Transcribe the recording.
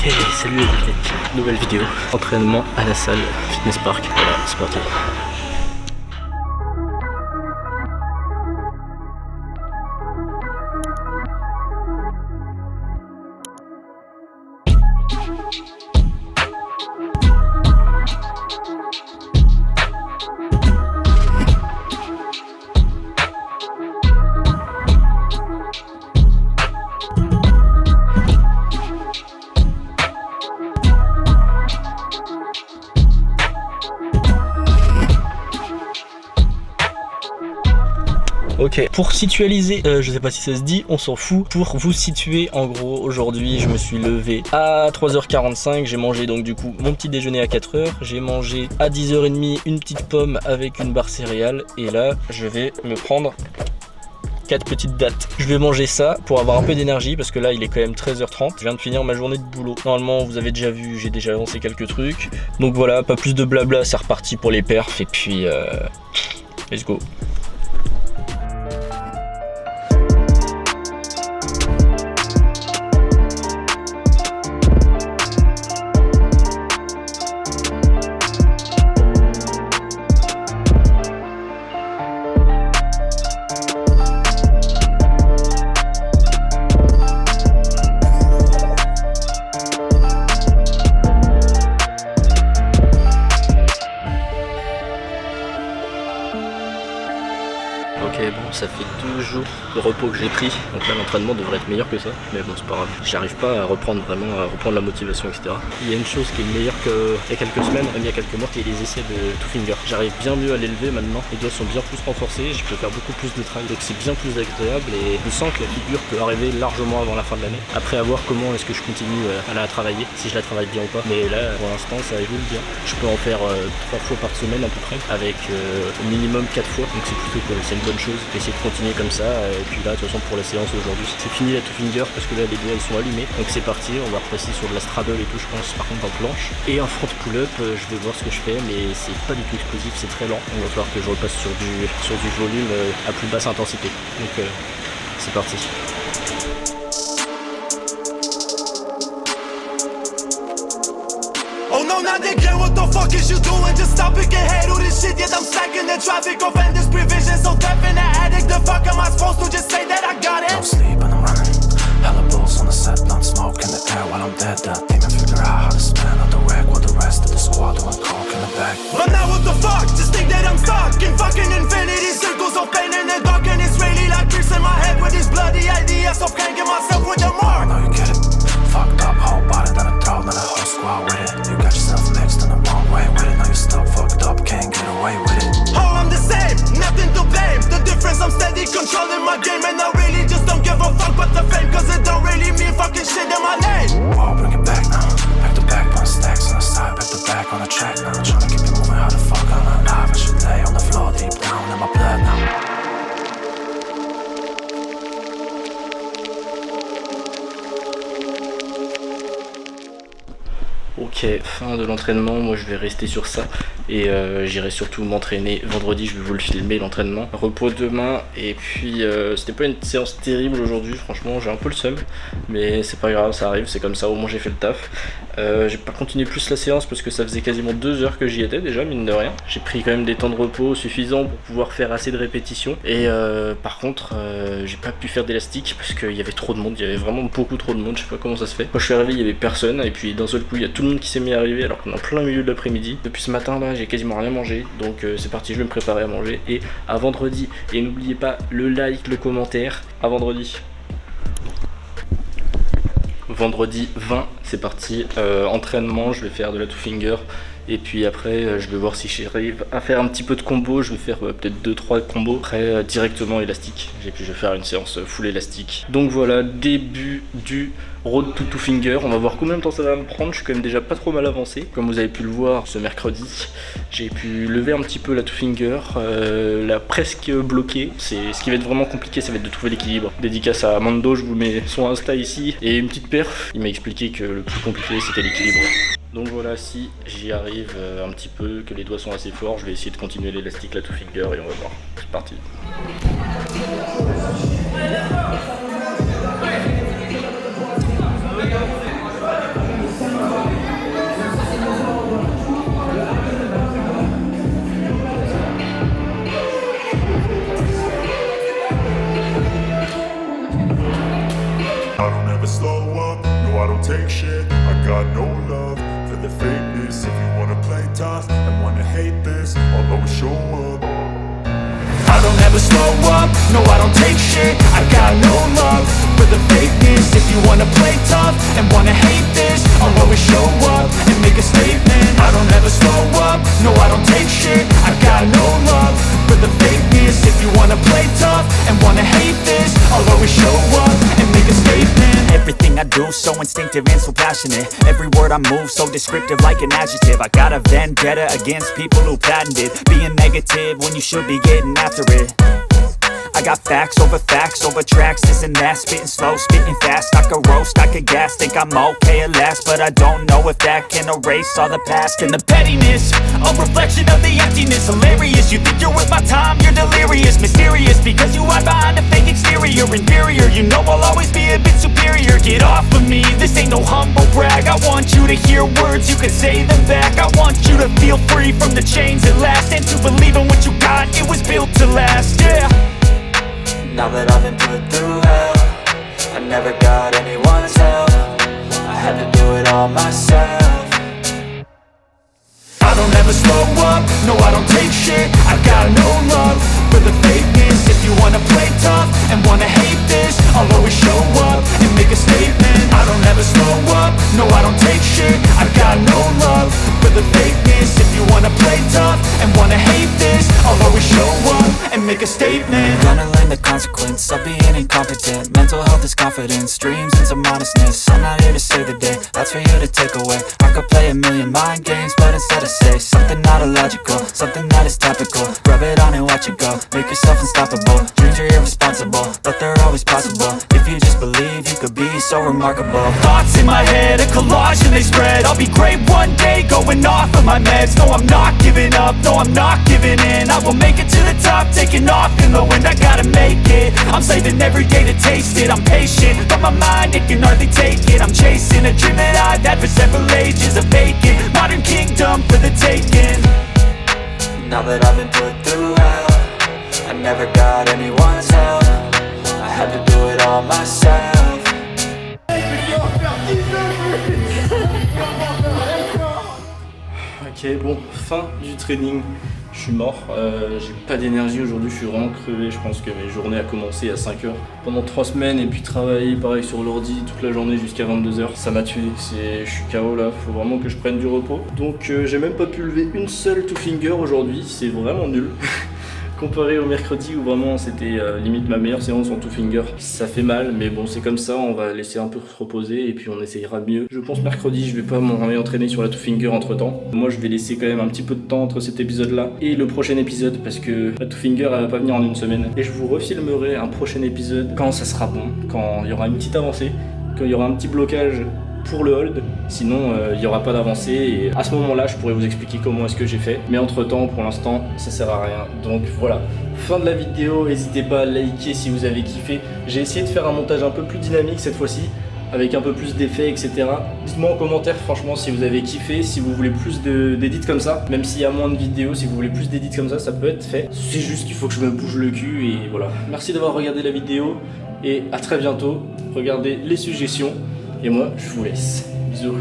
Hey, salut les techniques, nouvelle vidéo, entraînement à la salle Fitness Park, voilà c'est parti. Ok, pour situaliser, je sais pas si ça se dit, on s'en fout. Pour vous situer, en gros, aujourd'hui, je me suis levé à 3h45. J'ai mangé donc du coup mon petit déjeuner à 4h. J'ai mangé à 10h30 une petite pomme avec une barre céréales. Et là, je vais me prendre 4 petites dattes. Je vais manger ça pour avoir un peu d'énergie parce que là il est quand même 13h30. Je viens de finir ma journée de boulot. Normalement vous avez déjà vu, j'ai déjà lancé quelques trucs. Donc voilà, pas plus de blabla, c'est reparti pour les perfs et puis let's go. Ok, bon, ça fait 2 jours de repos que j'ai pris, donc là l'entraînement devrait être meilleur que ça, mais bon c'est pas grave, j'arrive pas à reprendre la motivation, etc. Il y a une chose qui est meilleure qu'il y a quelques semaines, même il y a quelques mois, qui est les essais de two finger. J'arrive bien mieux à l'élever maintenant, les doigts sont bien plus renforcés, je peux faire beaucoup plus de travail, donc c'est bien plus agréable et je sens que la figure peut arriver largement avant la fin de l'année. Après à voir comment est-ce que je continue à la travailler, si je la travaille bien ou pas, mais là pour l'instant ça évolue bien. Je peux en faire 3 fois par semaine à peu près, avec au minimum 4 fois, donc c'est plutôt cool, c'est une bonne chose. Essayer de continuer comme ça et puis là de toute façon pour la séance aujourd'hui c'est fini la two finger parce que là les doigts ils sont allumés, donc c'est parti, on va repasser sur de la straddle et tout je pense, par contre en planche et un front pull up. Je vais voir ce que je fais mais c'est pas du tout explosif, c'est très lent, il va falloir que je repasse sur du volume à plus basse intensité, donc c'est parti. Oh no, not again, what the fuck is you doing? Just stop it, get head all this shit, yet I'm stacking the traffic, offenders, prevision, so deaf in the addict, the fuck am I supposed to just say that I got it? No sleep and I'm running, hella bulls on the set, not smoke in the air while I'm dead, that team and figure out how to spin out the wreck while the rest of the squad doing coke in the back. But now what the fuck, just think that I'm stuck in fucking infinity, circles of pain in the dark, and it's really like tricks in my head with these bloody ideas of hanging myself with the mark. I know you get it, fucked up, whole body, then a throw, then a whole squad with it. You got yourself mixed in the wrong way with it. Now you stuck fucked up, can't get away with it. Oh, I'm the same, nothing to blame. The difference, I'm steady controlling my game, and I really just don't give a fuck about the fame, cause it don't really mean fucking shit in my name. Whoa, bring it back now. Back to back, putting stacks on the side, back to back on the track now. Trying to keep it moving, how the fuck I'm alive. I should lay on the floor deep down in my blood now. Ok, fin de l'entraînement, moi je vais rester sur ça et j'irai surtout m'entraîner vendredi, je vais vous le filmer l'entraînement. Repos demain et puis c'était pas une séance terrible aujourd'hui, franchement j'ai un peu le seum, mais c'est pas grave, ça arrive, c'est comme ça, au moins j'ai fait le taf. J'ai pas continué plus la séance parce que ça faisait quasiment 2 heures que j'y étais déjà, mine de rien. J'ai pris quand même des temps de repos suffisants pour pouvoir faire assez de répétitions et par contre j'ai pas pu faire d'élastique parce qu'il y avait trop de monde, il y avait vraiment beaucoup trop de monde, je sais pas comment ça se fait. Quand je suis arrivé il y avait personne et puis d'un seul coup il y a tout le monde qui s'est mis à arriver alors qu'on est en plein milieu de l'après-midi. Depuis ce matin là j'ai quasiment rien mangé, donc c'est parti, je vais me préparer à manger et à vendredi. Et n'oubliez pas le like, le commentaire, à vendredi. Vendredi 20, c'est parti, entraînement, je vais faire de la two finger et puis après je vais voir si j'arrive à faire un petit peu de combo, je vais faire peut-être 2-3 combos, après directement élastique, et puis je vais faire une séance full élastique. Donc voilà, début du road to two finger, on va voir combien de temps ça va me prendre, je suis quand même déjà pas trop mal avancé. Comme vous avez pu le voir ce mercredi, j'ai pu lever un petit peu la two finger, la presque bloquée. Ce qui va être vraiment compliqué, ça va être de trouver l'équilibre. Dédicace à Mando, je vous mets son Insta ici, et une petite perf, il m'a expliqué que le plus compliqué c'était l'équilibre. Donc voilà, si j'y arrive un petit peu, que les doigts sont assez forts, je vais essayer de continuer l'élastique, la two finger et on va voir. C'est parti. fakeness. If you wanna play tough and wanna hate this, I'll always show up. I don't ever slow up, no I don't take shit. I got no love for the fakeness. If you wanna play tough and wanna hate this, I'll always show up and make a statement. I don't ever slow up, no I don't take shit. I got no love for the fakeness. If you wanna play tough and wanna hate this, I'll always show up and make a statement. Everything I do so instinctive and so passionate. Every word I move so descriptive like an adjective. I got a vendetta against people who patented being negative when you should be getting after it. I got facts over tracks, this and that. Spitting slow, spitting fast, I could roast, I could gas. Think I'm okay at last, but I don't know if that can erase all the past. And the pettiness, a reflection of the emptiness. Hilarious, you think you're worth my time, you're delirious. Mysterious, because you hide behind a fake exterior. Inferior, you know I'll always be a bit superior. Get off of me, this ain't no humble brag. I want you to hear words, you can say them back. I want you to feel free from the chains at last, and to believe in what you got, it was built to last, yeah. Now that I've been put through hell, I never got anyone's help. I had to do it all myself. I don't ever slow up, no I don't take shit. I got no love for the fakeness. If you wanna play tough and wanna hate this, I'll always show up and make a statement. I don't ever slow up, no I don't take shit. I got no love for the fakeness. If you wanna play tough and wanna hate this, I'll always show up and make a statement. Gonna learn the consequence of being incompetent. Mental health is confidence, dreams and some honestness. I'm not here to save the day, that's for you to take away. I could play a million mind games, but instead I say something not illogical, something that is topical. Rub it on and watch it go, make yourself unstoppable. Dreams are irresponsible, but they're always possible. If you just believe, you could be so remarkable. Thoughts in my head, a collage and they spread. I'll be great one day, going off of my meds. No I'm not giving up, no I'm not giving in. I will make it to the top, taking off in the wind. I gotta make it, I'm saving every day to taste it. I'm patient, but my mind, it can hardly take it. I'm chasing a dream that I've had for several ages. A vacant, modern kingdom for the taking. Now that I've been put through hell, I never got anyone's help. I had to do it all myself. Ok, bon, fin du training. Je suis mort, j'ai pas d'énergie aujourd'hui, je suis vraiment crevé. Je pense que mes journées a commencé à 5h pendant 3 semaines et puis travailler pareil sur l'ordi toute la journée jusqu'à 22h. Ça m'a tué, je suis KO là, faut vraiment que je prenne du repos. Donc j'ai même pas pu lever une seule two finger aujourd'hui, c'est vraiment nul. Comparé au mercredi où vraiment c'était limite ma meilleure séance en two finger. Ça fait mal mais bon c'est comme ça, on va laisser un peu se reposer et puis on essayera mieux. Je pense mercredi je vais pas m'en réentraîner sur la two finger entre temps. Moi je vais laisser quand même un petit peu de temps entre cet épisode là et le prochain épisode parce que la two finger elle va pas venir en une semaine. Et je vous refilmerai un prochain épisode quand ça sera bon, quand il y aura une petite avancée, quand il y aura un petit blocage pour le hold, sinon il n'y aura pas d'avancée et à ce moment là je pourrais vous expliquer comment est-ce que j'ai fait, mais entre temps pour l'instant ça sert à rien. Donc voilà, fin de la vidéo, n'hésitez pas à liker si vous avez kiffé. J'ai essayé de faire un montage un peu plus dynamique cette fois-ci avec un peu plus d'effets etc. Dites-moi en commentaire franchement si vous avez kiffé, si vous voulez plus d'édits comme ça, même s'il y a moins de vidéos, si vous voulez plus d'édits comme ça peut être fait. C'est juste qu'il faut que je me bouge le cul et voilà. Merci d'avoir regardé la vidéo et à très bientôt. Regardez les suggestions. Et moi, je vous laisse. Bisous.